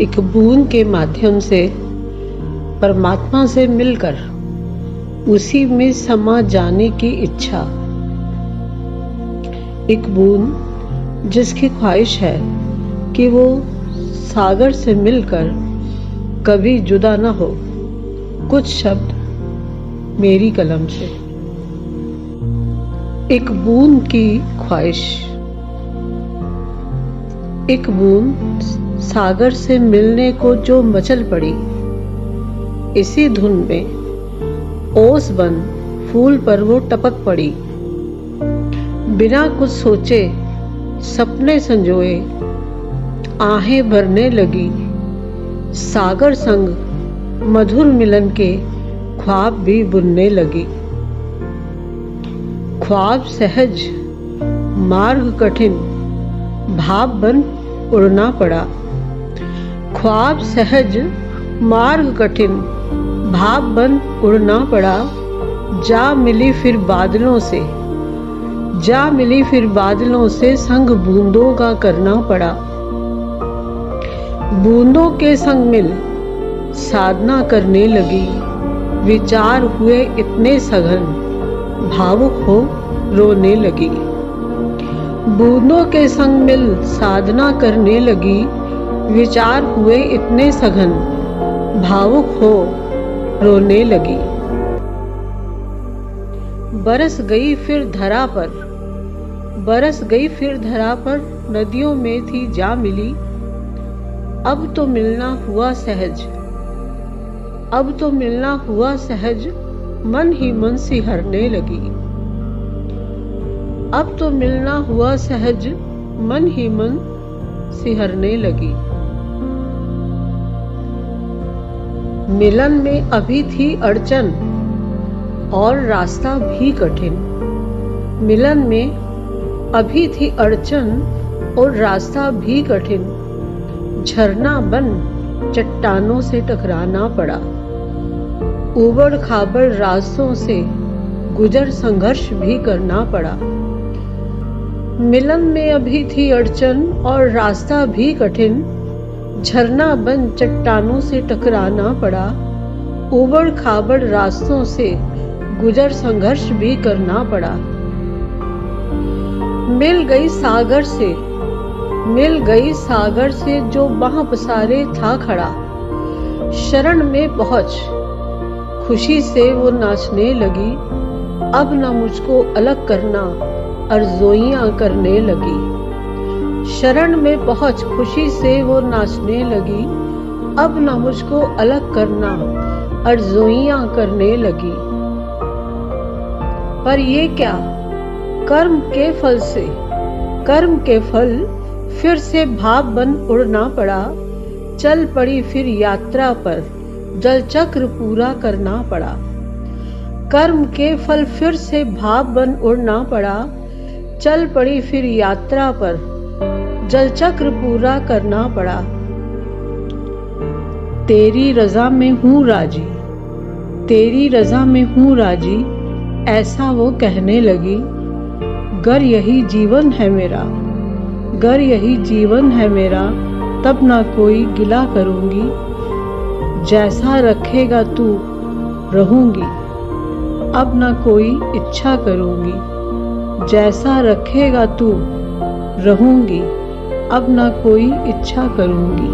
एक बूंद के माध्यम से परमात्मा से मिलकर उसी में समा जाने की इच्छा। एक बूंद जिसकी ख्वाहिश है कि वो सागर से मिलकर कभी जुदा न हो। कुछ शब्द मेरी कलम से। एक बूंद की ख्वाहिश। एक बूंद सागर से मिलने को जो मचल पड़ी, इसी धुन में ओस बन फूल पर वो टपक पड़ी। बिना कुछ सोचे सपने संजोए आहें भरने लगी। सागर संग मधुर मिलन के ख्वाब भी बुनने लगी। ख्वाब सहज मार्ग कठिन भाव बन उड़ना पड़ा। ख्वाब सहज मार्ग कठिन भाव बन उड़ना पड़ा। जा मिली फिर बादलों से, जा मिली फिर बादलों से संग बूंदों का करना पड़ा। बूंदों के संग मिल साधना करने लगी। विचार हुए इतने सघन भावुक हो रोने लगी। बूंदों के संग मिल साधना करने लगी। विचार हुए इतने सघन भावुक हो रोने लगी। बरस गई फिर धरा पर, बरस गई फिर धरा पर नदियों में थी जा मिली। अब तो मिलना हुआ सहज, अब तो मिलना हुआ सहज मन ही मन सिहरने लगी। अब तो मिलना हुआ सहज मन ही मन सिहरने लगी। मिलन में अभी थी अड़चन और रास्ता भी कठिन। मिलन में अभी थी अड़चन और रास्ता भी कठिन। झरना बन चट्टानों से टकराना पड़ा। उबड़ खाबड़ रास्तों से गुजर संघर्ष भी करना पड़ा। मिलन में अभी थी अड़चन और रास्ता भी कठिन। झरना बन चट्टानों से टकराना पड़ा। उबड़ खाबड़ रास्तों से गुजर संघर्ष भी करना पड़ा। मिल गई सागर से, मिल गई सागर से जो बाह पसारे था खड़ा। शरण में पहुंच खुशी से वो नाचने लगी। अब न मुझको अलग करना अर्ज़ोइयां करने लगी। शरण में पहुंच खुशी से वो नाचने लगी। अब न मुझको अलग करना अर्ज़ोइयां करने लगी। पर ये क्या, कर्म के फल से, कर्म के फल फिर से भाव बन उड़ना पड़ा। चल पड़ी फिर यात्रा पर जल चक्र पूरा करना पड़ा। कर्म के फल फिर से भाव बन उड़ना पड़ा। चल पड़ी फिर यात्रा पर जल चक्र पूरा करना पड़ा। तेरी रजा में हूँ राजी, तेरी रजा में हूँ राजी, ऐसा वो कहने लगी। गर यही जीवन है मेरा, गर यही जीवन है मेरा, तब ना कोई गिला करूँगी। जैसा रखेगा तू रहूँगी, अब ना कोई इच्छा करूँगी। जैसा रखेगा तू रहूँगी, अब ना कोई इच्छा करूँगी।